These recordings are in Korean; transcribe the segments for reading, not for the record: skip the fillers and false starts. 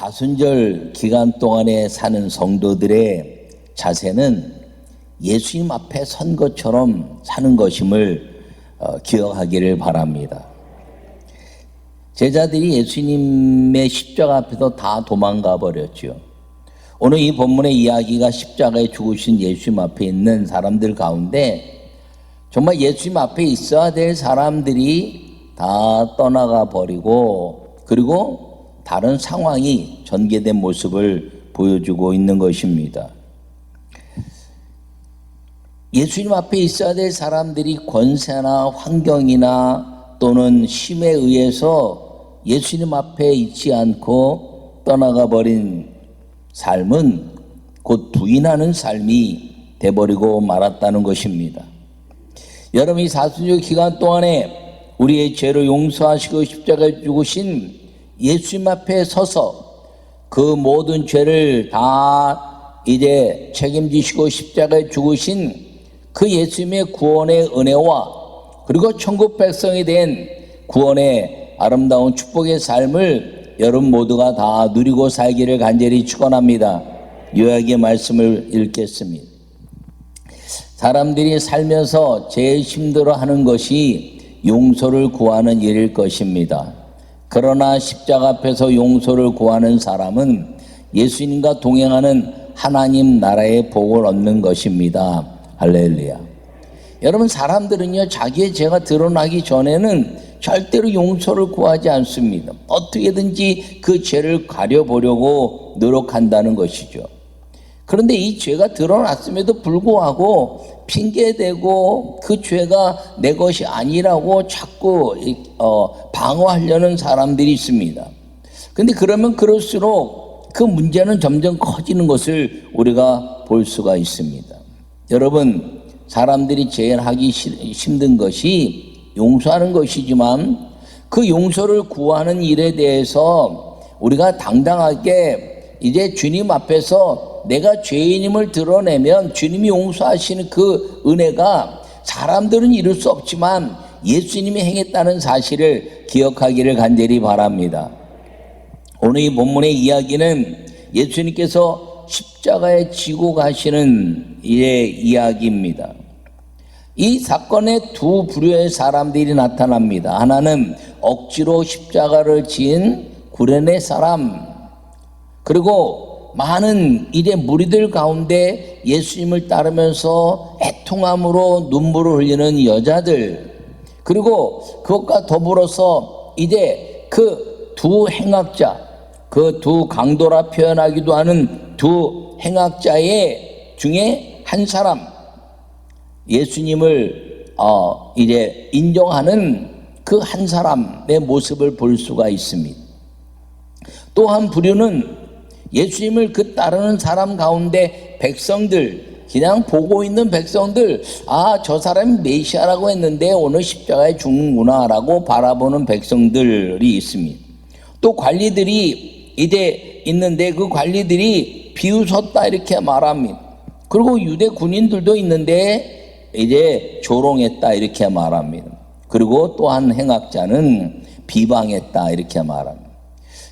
사순절 기간 동안에 사는 성도들의 자세는 예수님 앞에 선 것처럼 사는 것임을 기억하기를 바랍니다. 제자들이 예수님의 십자가 앞에서 다 도망가 버렸죠. 오늘 이 본문의 이야기가 십자가에 죽으신 예수님 앞에 있는 사람들 가운데 정말 예수님 앞에 있어야 될 사람들이 다 떠나가 버리고 그리고 다른 상황이 전개된 모습을 보여주고 있는 것입니다. 예수님 앞에 있어야 될 사람들이 권세나 환경이나 또는 힘에 의해서 예수님 앞에 있지 않고 떠나가 버린 삶은 곧 부인하는 삶이 돼버리고 말았다는 것입니다. 여러분, 이 사순절 기간 동안에 우리의 죄를 용서하시고 십자가에 죽으신 예수님 앞에 서서 그 모든 죄를 다 이제 책임지시고 십자가에 죽으신 그 예수님의 구원의 은혜와 그리고 천국 백성이 된 구원의 아름다운 축복의 삶을 여러분 모두가 다 누리고 살기를 간절히 축원합니다. 요약의 말씀을 읽겠습니다. 사람들이 살면서 제일 힘들어하는 것이 용서를 구하는 일일 것입니다. 그러나 십자가 앞에서 용서를 구하는 사람은 예수님과 동행하는 하나님 나라의 복을 얻는 것입니다. 할렐루야. 여러분, 사람들은요, 자기의 죄가 드러나기 전에는 절대로 용서를 구하지 않습니다. 어떻게든지 그 죄를 가려보려고 노력한다는 것이죠. 그런데 이 죄가 드러났음에도 불구하고 핑계대고 그 죄가 내 것이 아니라고 자꾸 방어하려는 사람들이 있습니다. 그런데 그러면 그럴수록 그 문제는 점점 커지는 것을 우리가 볼 수가 있습니다. 여러분, 사람들이 제일 하기 힘든 것이 용서하는 것이지만 그 용서를 구하는 일에 대해서 우리가 당당하게 이제 주님 앞에서 내가 죄인임을 드러내면 주님이 용서하시는 그 은혜가 사람들은 이룰 수 없지만 예수님이 행했다는 사실을 기억하기를 간절히 바랍니다. 오늘 이 본문의 이야기는 예수님께서 십자가에 지고 가시는 이야기입니다. 이 사건에 두 부류의 사람들이 나타납니다. 하나는 억지로 십자가를 지은 구레네 사람, 그리고 많은 이제 무리들 가운데 예수님을 따르면서 애통함으로 눈물을 흘리는 여자들, 그리고 그것과 더불어서 이제 그 두 행악자, 그 두 강도라 표현하기도 하는 두 행악자의 중에 한 사람, 예수님을 이제 인정하는 그 한 사람의 모습을 볼 수가 있습니다. 또 한 부류는 예수님을 그 따르는 사람 가운데 백성들, 그냥 보고 있는 백성들, 저 사람이 메시아라고 했는데 오늘 십자가에 죽는구나 라고 바라보는 백성들이 있습니다. 또 관리들이 이제 있는데 그 관리들이 비웃었다 이렇게 말합니다. 그리고 유대 군인들도 있는데 이제 조롱했다 이렇게 말합니다. 그리고 또 한 행악자는 비방했다 이렇게 말합니다.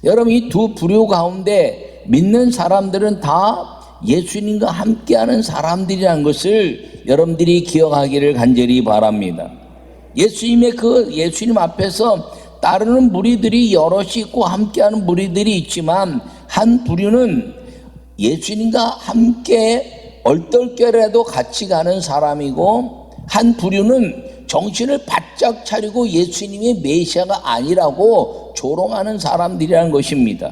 여러분, 이 두 부류 가운데 믿는 사람들은 다 예수님과 함께하는 사람들이라는 것을 여러분들이 기억하기를 간절히 바랍니다. 예수님 앞에서 따르는 무리들이 여럿이 있고 함께하는 무리들이 있지만 한 부류는 예수님과 함께 얼떨결에도 같이 가는 사람이고 한 부류는 정신을 바짝 차리고 예수님이 메시아가 아니라고 조롱하는 사람들이라는 것입니다.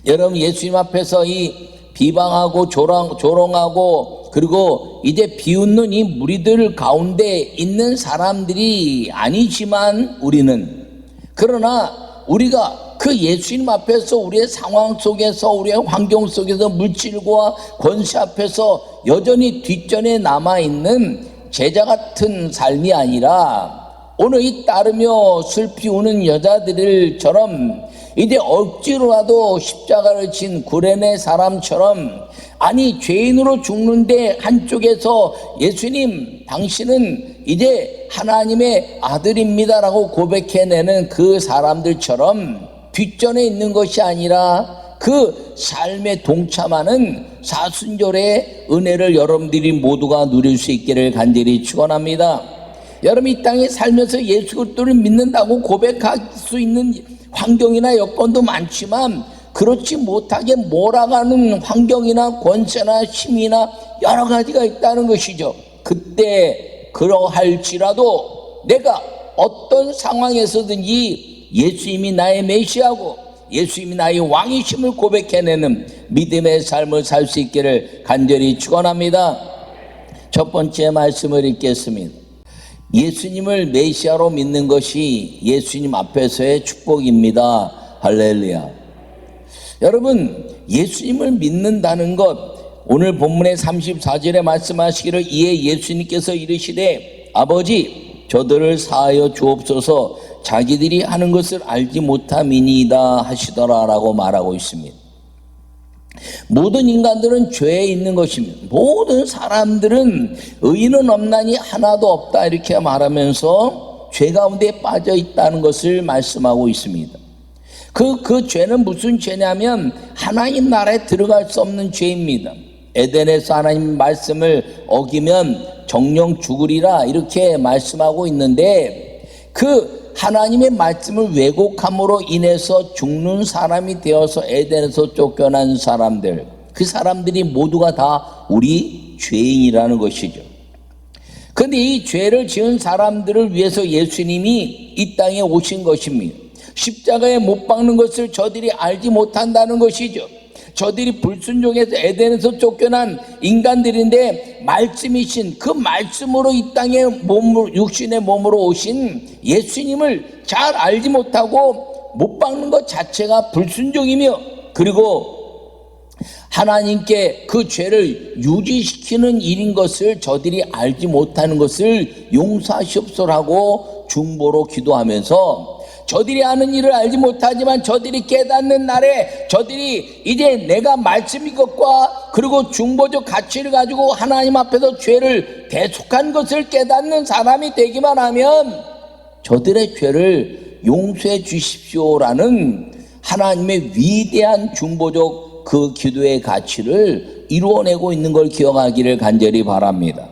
여러분, 예수님 앞에서 이 비방하고 조롱하고 그리고 이제 비웃는 이 무리들 가운데 있는 사람들이 아니지만 그러나 우리가 그 예수님 앞에서 우리의 상황 속에서 우리의 환경 속에서 물질과 권세 앞에서 여전히 뒷전에 남아있는 제자 같은 삶이 아니라 오늘 이 따르며 슬피 우는 여자들처럼 이제 억지로라도 십자가를 진 구레네 사람처럼, 아니 죄인으로 죽는데 한쪽에서 예수님 당신은 이제 하나님의 아들입니다라고 고백해내는 그 사람들처럼 뒷전에 있는 것이 아니라 그 삶에 동참하는 사순절의 은혜를 여러분들이 모두가 누릴 수 있기를 간절히 축원합니다. 여러분, 이 땅에 살면서 예수 그리스도를 믿는다고 고백할 수 있는 환경이나 여건도 많지만 그렇지 못하게 몰아가는 환경이나 권세나 힘이나 여러 가지가 있다는 것이죠. 그때 그러할지라도 내가 어떤 상황에서든지 예수님이 나의 메시아고 예수님이 나의 왕이심을 고백해내는 믿음의 삶을 살 수 있기를 간절히 축원합니다. 첫 번째 말씀을 읽겠습니다. 예수님을 메시아로 믿는 것이 예수님 앞에서의 축복입니다. 할렐루야. 여러분, 예수님을 믿는다는 것, 오늘 본문의 34절에 말씀하시기를 이에 예수님께서 이르시되 아버지 저들을 사하여 주옵소서 자기들이 하는 것을 알지 못함이니이다 하시더라 라고 말하고 있습니다. 모든 인간들은 죄에 있는 것입니다. 모든 사람들은 의인은 없나니 하나도 없다 이렇게 말하면서 죄 가운데 빠져 있다는 것을 말씀하고 있습니다. 그 죄는 무슨 죄냐면 하나님 나라에 들어갈 수 없는 죄입니다. 에덴에서 하나님 말씀을 어기면 정령 죽으리라 이렇게 말씀하고 있는데 그 하나님의 말씀을 왜곡함으로 인해서 죽는 사람이 되어서 에덴에서 쫓겨난 사람들, 그 사람들이 모두가 다 우리 죄인이라는 것이죠. 그런데 이 죄를 지은 사람들을 위해서 예수님이 이 땅에 오신 것입니다. 십자가에 못 박는 것을 저들이 알지 못한다는 것이죠. 저들이 불순종해서 에덴에서 쫓겨난 인간들인데 말씀이신 그 말씀으로 이 땅에 육신의 몸으로 오신 예수님을 잘 알지 못하고 못 박는 것 자체가 불순종이며 그리고 하나님께 그 죄를 유지시키는 일인 것을 저들이 알지 못하는 것을 용서하시옵소서라고 중보로 기도하면서 저들이 아는 일을 알지 못하지만 저들이 깨닫는 날에 저들이 이제 내가 말씀인 것과 그리고 중보적 가치를 가지고 하나님 앞에서 죄를 대속한 것을 깨닫는 사람이 되기만 하면 저들의 죄를 용서해 주십시오라는 하나님의 위대한 중보적 그 기도의 가치를 이루어내고 있는 걸 기억하기를 간절히 바랍니다.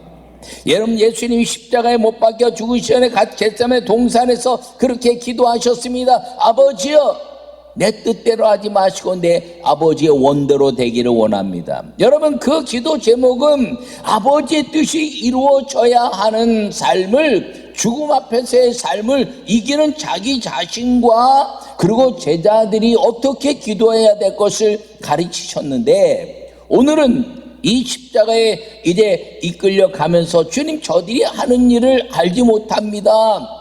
여러분, 예수님이 십자가에 못 박혀 죽으시 전에 겟세마네 동산에서 그렇게 기도하셨습니다. 아버지여 내 뜻대로 하지 마시고 내 아버지의 원대로 되기를 원합니다. 여러분, 그 기도 제목은 아버지의 뜻이 이루어져야 하는 삶을, 죽음 앞에서의 삶을 이기는 자기 자신과 그리고 제자들이 어떻게 기도해야 될 것을 가르치셨는데 오늘은 이 십자가에 이제 이끌려 가면서 주님 저들이 하는 일을 알지 못합니다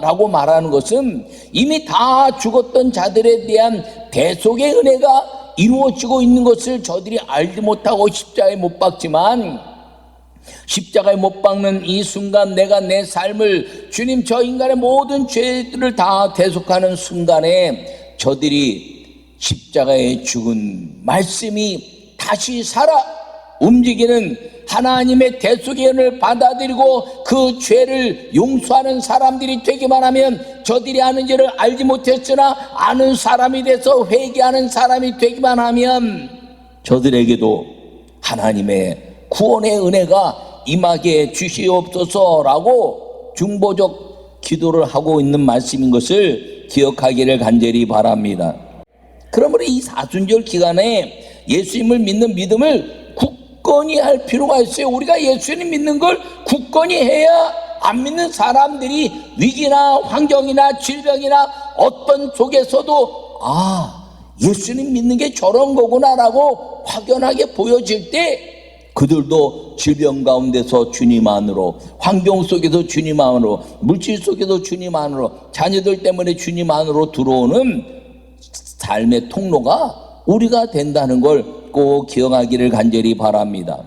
라고 말하는 것은 이미 다 죽었던 자들에 대한 대속의 은혜가 이루어지고 있는 것을 저들이 알지 못하고 십자가에 못 박지만 십자가에 못 박는 이 순간 내가 내 삶을 주님 저 인간의 모든 죄들을 다 대속하는 순간에 저들이 십자가에 죽은 말씀이 다시 살아 움직이는 하나님의 대속의 은혜를 받아들이고 그 죄를 용서하는 사람들이 되기만 하면 저들이 아는 죄를 알지 못했으나 아는 사람이 돼서 회개하는 사람이 되기만 하면 저들에게도 하나님의 구원의 은혜가 임하게 주시옵소서라고 중보적 기도를 하고 있는 말씀인 것을 기억하기를 간절히 바랍니다. 그러므로 이 사순절 기간에 예수님을 믿는 믿음을 굳건히 할 필요가 있어요. 우리가 예수님 믿는 걸 굳건히 해야 안 믿는 사람들이 위기나 환경이나 질병이나 어떤 속에서도 예수님 믿는 게 저런 거구나라고 확연하게 보여질 때 그들도 질병 가운데서 주님 안으로, 환경 속에서 주님 안으로, 물질 속에서 주님 안으로, 자녀들 때문에 주님 안으로 들어오는 삶의 통로가 우리가 된다는 걸 꼭 기억하기를 간절히 바랍니다.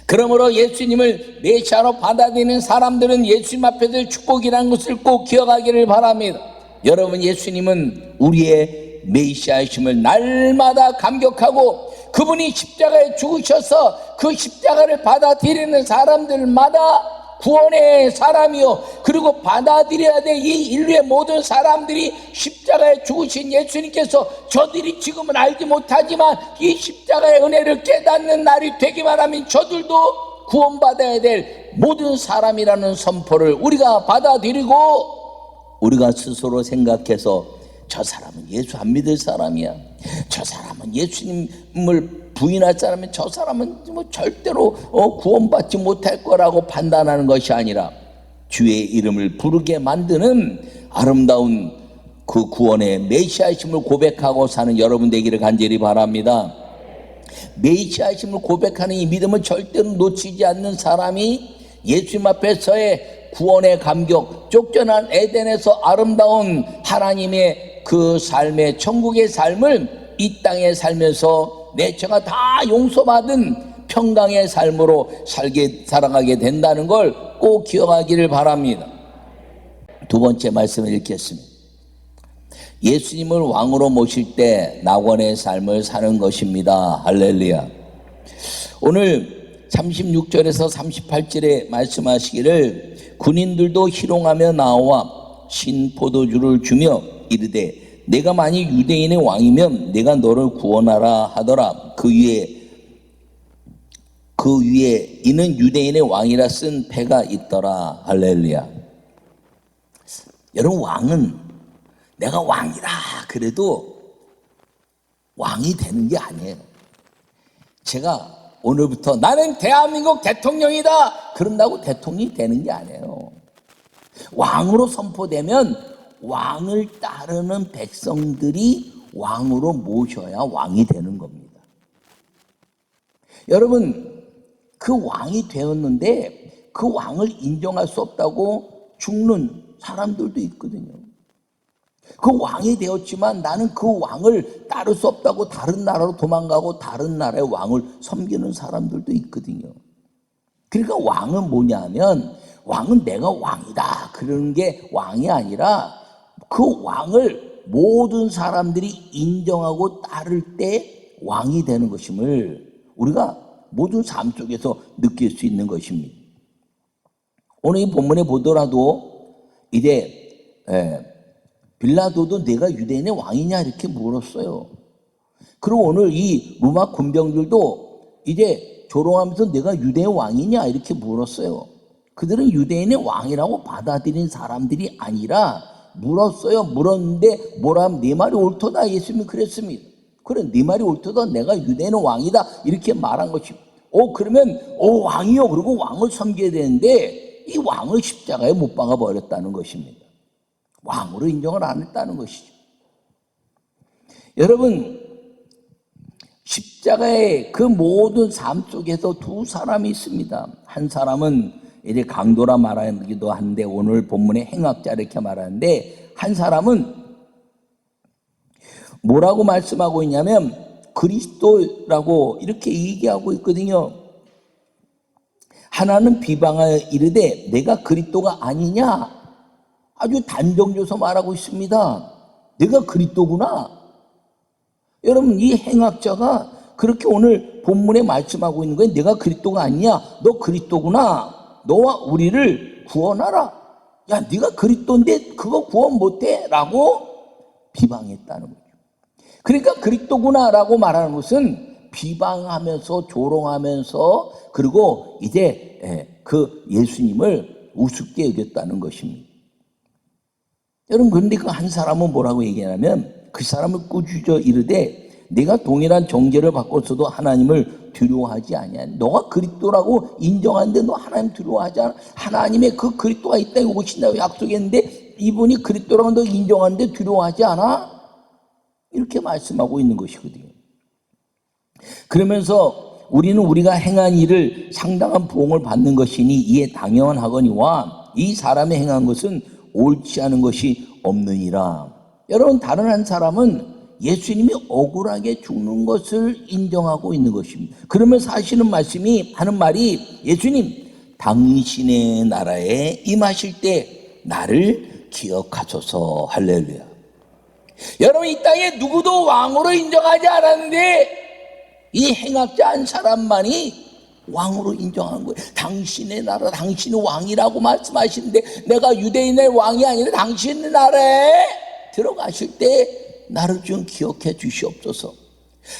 그러므로 예수님을 메시아로 받아들이는 사람들은 예수님 앞에서 축복이라는 것을 꼭 기억하기를 바랍니다. 여러분, 예수님은 우리의 메시아이심을 날마다 감격하고 그분이 십자가에 죽으셔서 그 십자가를 받아들이는 사람들마다 구원의 사람이요, 그리고 받아들여야 될 이 인류의 모든 사람들이 십자가에 죽으신 예수님께서 저들이 지금은 알지 못하지만 이 십자가의 은혜를 깨닫는 날이 되기만 하면 저들도 구원받아야 될 모든 사람이라는 선포를 우리가 받아들이고, 우리가 스스로 생각해서 저 사람은 예수 안 믿을 사람이야, 저 사람은 예수님을 부인할 사람은 저 사람은 뭐 절대로 구원받지 못할 거라고 판단하는 것이 아니라 주의 이름을 부르게 만드는 아름다운 그 구원의 메시아심을 고백하고 사는 여러분 되기를 간절히 바랍니다. 메시아심을 고백하는 이 믿음을 절대로 놓치지 않는 사람이 예수님 앞에서의 구원의 감격, 쫓겨난 에덴에서 아름다운 하나님의 그 삶의 천국의 삶을 이 땅에 살면서 내 죄가 다 용서받은 평강의 삶으로 살아가게 된다는 걸 꼭 기억하기를 바랍니다. 두 번째 말씀을 읽겠습니다. 예수님을 왕으로 모실 때 낙원의 삶을 사는 것입니다. 할렐루야. 오늘 36절에서 38절에 말씀하시기를 군인들도 희롱하며 나와 신 포도주를 주며 이르되 내가 만일 유대인의 왕이면 내가 너를 구원하라 하더라. 그 위에 이는 유대인의 왕이라 쓴 패가 있더라. 할렐루야. 여러분, 왕은 내가 왕이다 그래도 왕이 되는 게 아니에요. 제가 오늘부터 나는 대한민국 대통령이다 그런다고 대통령이 되는 게 아니에요. 왕으로 선포되면 왕을 따르는 백성들이 왕으로 모셔야 왕이 되는 겁니다. 여러분, 그 왕이 되었는데 그 왕을 인정할 수 없다고 죽는 사람들도 있거든요. 그 왕이 되었지만 나는 그 왕을 따를 수 없다고 다른 나라로 도망가고 다른 나라의 왕을 섬기는 사람들도 있거든요. 그러니까 왕은 뭐냐면, 왕은 내가 왕이다 그러는 게 왕이 아니라 그 왕을 모든 사람들이 인정하고 따를 때 왕이 되는 것임을 우리가 모든 삶 속에서 느낄 수 있는 것입니다. 오늘 이 본문에 보더라도 이제 빌라도도 내가 유대인의 왕이냐 이렇게 물었어요. 그리고 오늘 이 로마 군병들도 이제 조롱하면서 내가 유대인의 왕이냐 이렇게 물었어요. 그들은 유대인의 왕이라고 받아들인 사람들이 아니라 물었어요. 물었는데 뭐라 하면 네 말이 옳도다 예수님이 그랬습니다. 그래, 네 말이 옳도다, 내가 유대인의 왕이다 이렇게 말한 것이. 그러면 왕이요, 그리고 왕을 섬겨야 되는데 이 왕을 십자가에 못 박아 버렸다는 것입니다. 왕으로 인정을 안 했다는 것이죠. 여러분, 십자가의 그 모든 삶 속에서 두 사람이 있습니다. 한 사람은 이제 강도라 말하기도 하는데 오늘 본문에 행악자 이렇게 말하는데, 한 사람은 뭐라고 말씀하고 있냐면 그리스도라고 이렇게 얘기하고 있거든요. 하나는 비방하여 이르되 내가 그리스도가 아니냐, 아주 단정져서 말하고 있습니다. 내가 그리스도구나. 여러분, 이 행악자가 그렇게 오늘 본문에 말씀하고 있는 거예요. 내가 그리스도가 아니냐, 너 그리스도구나, 너와 우리를 구원하라. 야, 네가 그리스도인데 그거 구원 못해? 라고 비방했다는 거죠. 그러니까 그리스도구나라고 말하는 것은 비방하면서 조롱하면서 그리고 이제 그 예수님을 우습게 여겼다는 것입니다. 여러분, 그런데 그 한 사람은 뭐라고 얘기하냐면 그 사람을 꾸짖어 이르되 내가 동일한 정죄를 받고서도 하나님을 두려워하지 아니하니. 너가 그리스도라고 인정하는데 너 하나님 두려워하지 않아? 하나님의 그 그리스도가 이 땅에 오신다고 약속했는데 이분이 그리스도라고 너 인정하는데 두려워하지 않아? 이렇게 말씀하고 있는 것이거든요. 그러면서 우리는 우리가 행한 일을 상당한 보응을 받는 것이니 이에 당연하거니와 이 사람이 행한 것은 옳지 않은 것이 없느니라. 여러분, 다른 한 사람은 예수님이 억울하게 죽는 것을 인정하고 있는 것입니다. 그러면서 하시는 말씀이, 하는 말이, 예수님 당신의 나라에 임하실 때 나를 기억하소서. 할렐루야. 여러분, 이 땅에 누구도 왕으로 인정하지 않았는데 이 행악자 한 사람만이 왕으로 인정하는 거예요. 당신의 나라, 당신이 왕이라고 말씀하시는데 내가 유대인의 왕이 아니라 당신의 나라에 들어가실 때 나를 좀 기억해 주시옵소서.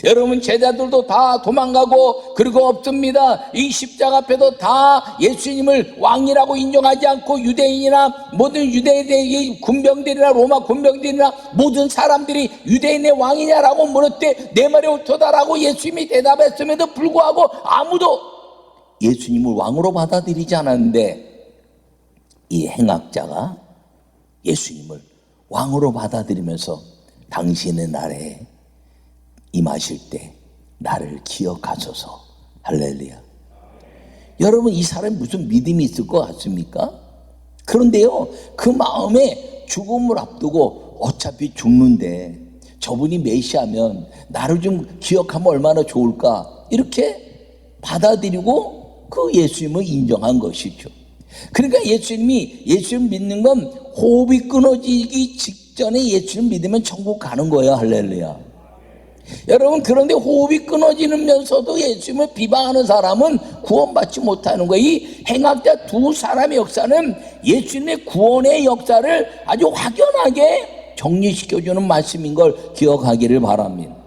여러분, 제자들도 다 도망가고 그리고 없습니다. 이 십자가 앞에도 다 예수님을 왕이라고 인정하지 않고 유대인이나 모든 유대인의 군병들이나 로마 군병들이나 모든 사람들이 유대인의 왕이냐라고 물었대. 내 말이 옳도다라고 예수님이 대답했음에도 불구하고 아무도 예수님을 왕으로 받아들이지 않았는데, 이 행악자가 예수님을 왕으로 받아들이면서 당신의 나라에 임하실 때 나를 기억하소서. 할렐루야. 여러분, 이 사람이 무슨 믿음이 있을 것 같습니까? 그런데요, 그 마음에 죽음을 앞두고 어차피 죽는데 저분이 메시아면 나를 좀 기억하면 얼마나 좋을까, 이렇게 받아들이고 그 예수님을 인정한 것이죠. 그러니까 예수님 믿는 건 호흡이 끊어지기 직전에 예수님 믿으면 천국 가는 거예요. 할렐루야. 여러분, 그런데 호흡이 끊어지면서도 예수님을 비방하는 사람은 구원받지 못하는 거예요. 이 행악자 두 사람의 역사는 예수님의 구원의 역사를 아주 확연하게 정리시켜주는 말씀인 걸 기억하기를 바랍니다.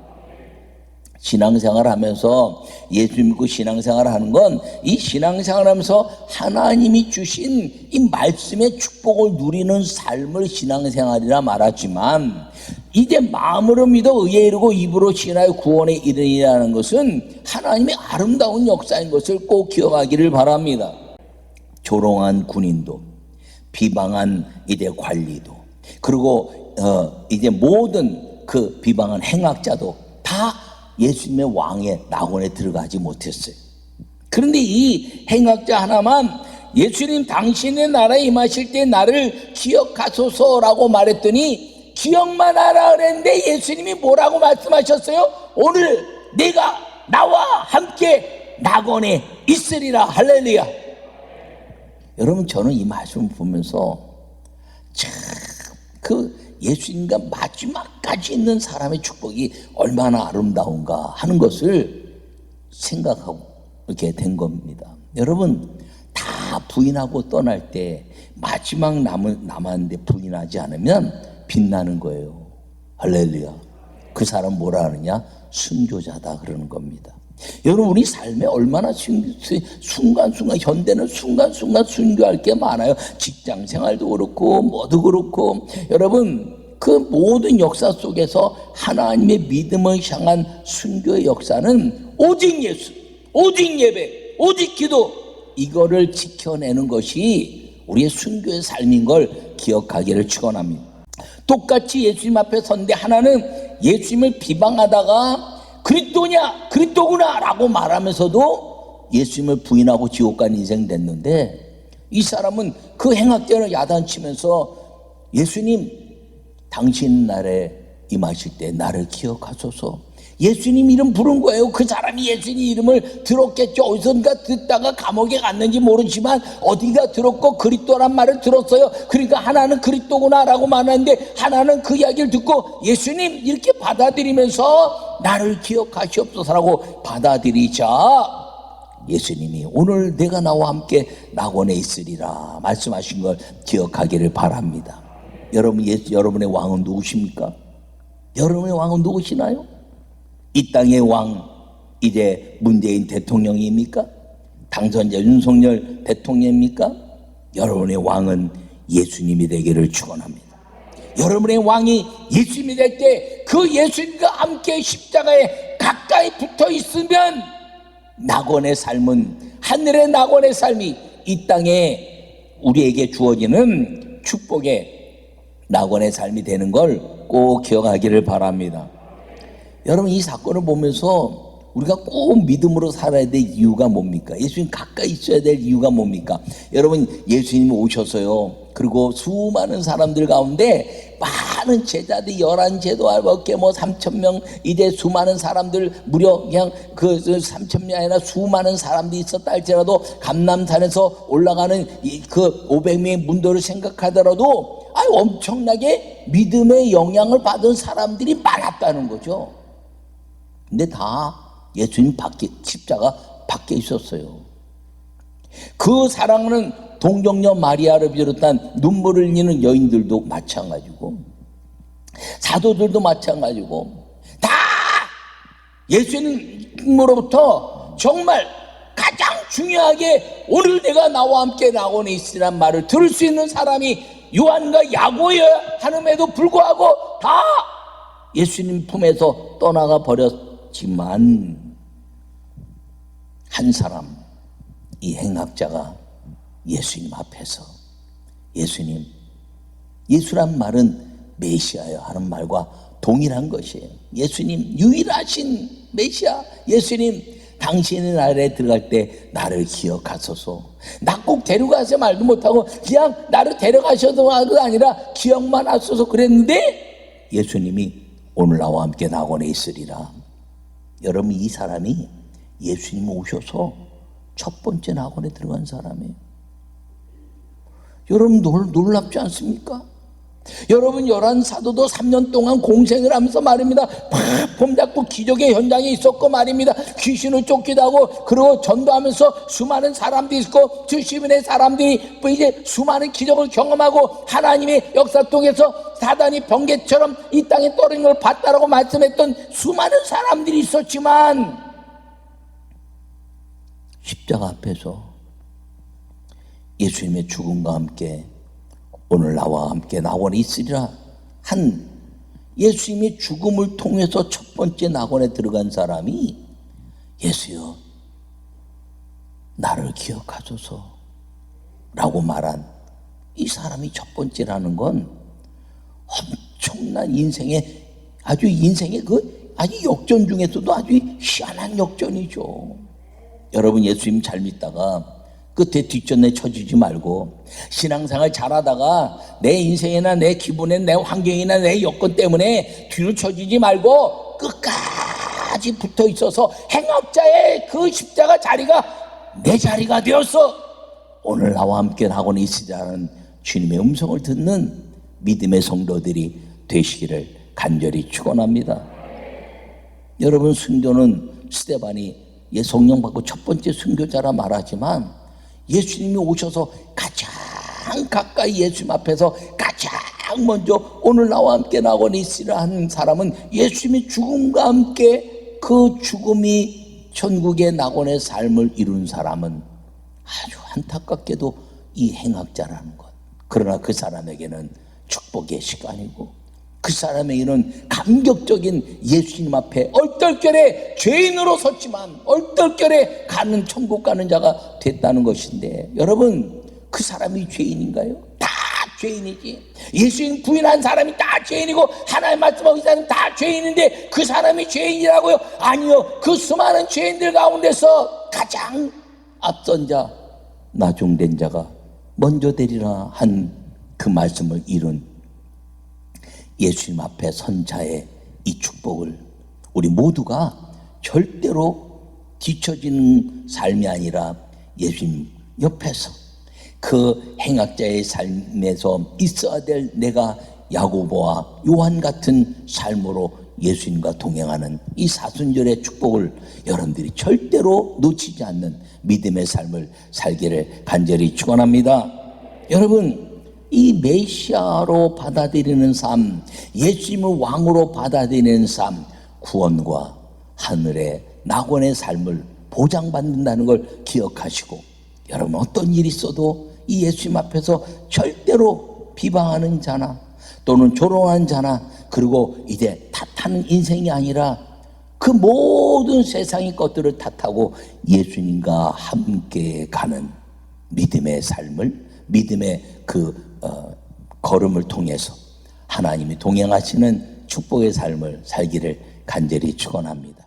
신앙생활 하면서, 예수 믿고 신앙생활 하는 건 이 신앙생활 하면서 하나님이 주신 이 말씀의 축복을 누리는 삶을 신앙생활이라 말하지만, 이제 마음으로 믿어 의에 이르고 입으로 신하여 구원에 이르리라는 것은 하나님의 아름다운 역사인 것을 꼭 기억하기를 바랍니다. 조롱한 군인도, 비방한 이제 관리도, 그리고 이제 모든 그 비방한 행악자도 다 예수님의 왕의 낙원에 들어가지 못했어요. 그런데 이 행악자 하나만 예수님 당신의 나라에 임하실 때 나를 기억하소서라고 말했더니 기억만 하라 그랬는데 예수님이 뭐라고 말씀하셨어요? 오늘 내가 나와 함께 낙원에 있으리라. 할렐루야. 여러분, 저는 이 말씀을 보면서 참 그 예수님과 마지막까지 있는 사람의 축복이 얼마나 아름다운가 하는 것을 생각하고 이렇게 된 겁니다. 여러분, 다 부인하고 떠날 때 마지막 남았는데 부인하지 않으면 빛나는 거예요. 할렐루야. 그 사람 뭐라 하느냐? 순교자다 그러는 겁니다. 여러분, 우리 삶에 얼마나 순간순간, 현대는 순간순간 순교할 게 많아요. 직장 생활도 그렇고 뭐도 그렇고. 여러분, 그 모든 역사 속에서 하나님의 믿음을 향한 순교의 역사는 오직 예수, 오직 예배, 오직 기도, 이거를 지켜내는 것이 우리의 순교의 삶인 걸 기억하기를 축원합니다. 똑같이 예수님 앞에 섰는데 하나는 예수님을 비방하다가 그리스도냐, 그리스도구나 라고 말하면서도 예수님을 부인하고 지옥 간 인생 됐는데, 이 사람은 그 행악자를 야단치면서 예수님 당신 나라에 임하실 때 나를 기억하소서. 예수님 이름 부른 거예요. 그 사람이 예수님 이름을 들었겠죠. 어디선가 듣다가 감옥에 갔는지 모르지만 어디가 들었고 그리스도란 말을 들었어요. 그러니까 하나는 그리스도구나 라고 말하는데, 하나는 그 이야기를 듣고 예수님 이렇게 받아들이면서 나를 기억하시옵소서라고 받아들이자 예수님이 오늘 내가 나와 함께 낙원에 있으리라 말씀하신 걸 기억하기를 바랍니다. 여러분의 왕은 누구십니까? 여러분의 왕은 누구시나요? 이 땅의 왕, 이제 문재인 대통령입니까? 당선자 윤석열 대통령입니까? 여러분의 왕은 예수님이 되기를 축원합니다. 여러분의 왕이 예수님이 될 때 그 예수님과 함께 십자가에 가까이 붙어 있으면 낙원의 삶은, 하늘의 낙원의 삶이 이 땅에 우리에게 주어지는 축복의 낙원의 삶이 되는 걸 꼭 기억하기를 바랍니다. 여러분, 이 사건을 보면서 우리가 꼭 믿음으로 살아야 될 이유가 뭡니까? 예수님 가까이 있어야 될 이유가 뭡니까? 여러분, 예수님이 오셔서요, 그리고 수많은 사람들 가운데 많은 제자들 11제도 알밖에 3,000명, 이제 수많은 사람들, 무려 그냥 그 3,000명이 아니라 수많은 사람들이 있었다 할지라도 감람산에서 올라가는 그 500명의 문도를 생각하더라도 엄청나게 믿음의 영향을 받은 사람들이 많았다는 거죠. 근데 다 예수님 십자가 밖에 있었어요. 그 사랑하는 동정녀 마리아를 비롯한 눈물을 흘리는 여인들도 마찬가지고, 사도들도 마찬가지고, 다 예수님으로부터 정말 가장 중요하게 오늘 내가 나와 함께 낙원에 있으란 말을 들을 수 있는 사람이 요한과 야고보여야 함에도 불구하고 다 예수님 품에서 떠나가 버렸지만, 한 사람, 이 행악자가 예수님 앞에서 예수님, 예수란 말은 메시아여 하는 말과 동일한 것이에요. 예수님, 유일하신 메시아, 예수님, 당신의 나라에 들어갈 때 나를 기억하소서. 나 꼭 데려가서 말도 못하고 그냥 나를 데려가셔도가 아니라 기억만 하소서 그랬는데, 예수님이 오늘 나와 함께 낙원에 있으리라. 여러분, 이 사람이 예수님 오셔서 첫 번째 낙원에 들어간 사람이에요. 여러분, 놀랍지 않습니까? 여러분, 열한 사도도 3년 동안 공생을 하면서 말입니다. 폼잡고 기적의 현장에 있었고 말입니다. 귀신을 쫓기도 하고, 그리고 전도하면서 수많은 사람들이 있고, 수십인의 사람들이 이제 수많은 기적을 경험하고, 하나님의 역사 통해서 사단이 번개처럼 이 땅에 떨어진 걸 봤다라고 말씀했던 수많은 사람들이 있었지만, 십자가 앞에서 예수님의 죽음과 함께 오늘 나와 함께 낙원에 있으리라 한 예수님의 죽음을 통해서 첫 번째 낙원에 들어간 사람이, 예수여 나를 기억하소서 라고 말한 이 사람이 첫 번째라는 건 엄청난 인생의 아주 역전 중에서도 아주 희한한 역전이죠. 여러분, 예수님 잘 믿다가 끝에 뒷전에 쳐지지 말고, 신앙생활 잘하다가 내 인생이나 내 기분에 내 환경이나 내 여건 때문에 뒤로 쳐지지 말고 끝까지 붙어 있어서 행악자의 그 십자가 자리가 내 자리가 되었어, 오늘 나와 함께 낙원에 있으자는 주님의 음성을 듣는 믿음의 성도들이 되시기를 간절히 축원합니다. 여러분, 순교는 스데반이 성령 받고 첫 번째 순교자라 말하지만, 예수님이 오셔서 가장 가까이 예수님 앞에서 가장 먼저 오늘 나와 함께 낙원에 있으리라 하는 사람은, 예수님의 죽음과 함께 그 죽음이 천국의 낙원의 삶을 이룬 사람은 아주 안타깝게도 이 행악자라는 것. 그러나 그 사람에게는 축복의 시간이고, 그 사람에게는 감격적인 예수님 앞에 얼떨결에 죄인으로 섰지만 얼떨결에 가는 천국 가는 자가 됐다는 것인데, 여러분, 그 사람이 죄인인가요? 다 죄인이지. 예수님 부인한 사람이 다 죄인이고, 하나님 말씀하고 이 사람이 다 죄인인데 그 사람이 죄인이라고요? 아니요. 그 수많은 죄인들 가운데서 가장 앞선 자, 나중된 자가 먼저 되리라 한 그 말씀을 이룬 예수님 앞에 선 자의 이 축복을 우리 모두가 절대로 뒤처지는 삶이 아니라 예수님 옆에서 그 행악자의 삶에서 있어야 될 내가 야고보와 요한 같은 삶으로 예수님과 동행하는 이 사순절의 축복을 여러분들이 절대로 놓치지 않는 믿음의 삶을 살기를 간절히 축원합니다. 여러분, 이 메시아로 받아들이는 삶, 예수님을 왕으로 받아들이는 삶, 구원과 하늘의 낙원의 삶을 보장받는다는 걸 기억하시고, 여러분, 어떤 일이 있어도 이 예수님 앞에서 절대로 비방하는 자나 또는 조롱하는 자나, 그리고 이제 탓하는 인생이 아니라 그 모든 세상의 것들을 탓하고 예수님과 함께 가는 믿음의 삶을, 믿음의 걸음을 통해서 하나님이 동행하시는 축복의 삶을 살기를 간절히 축원합니다.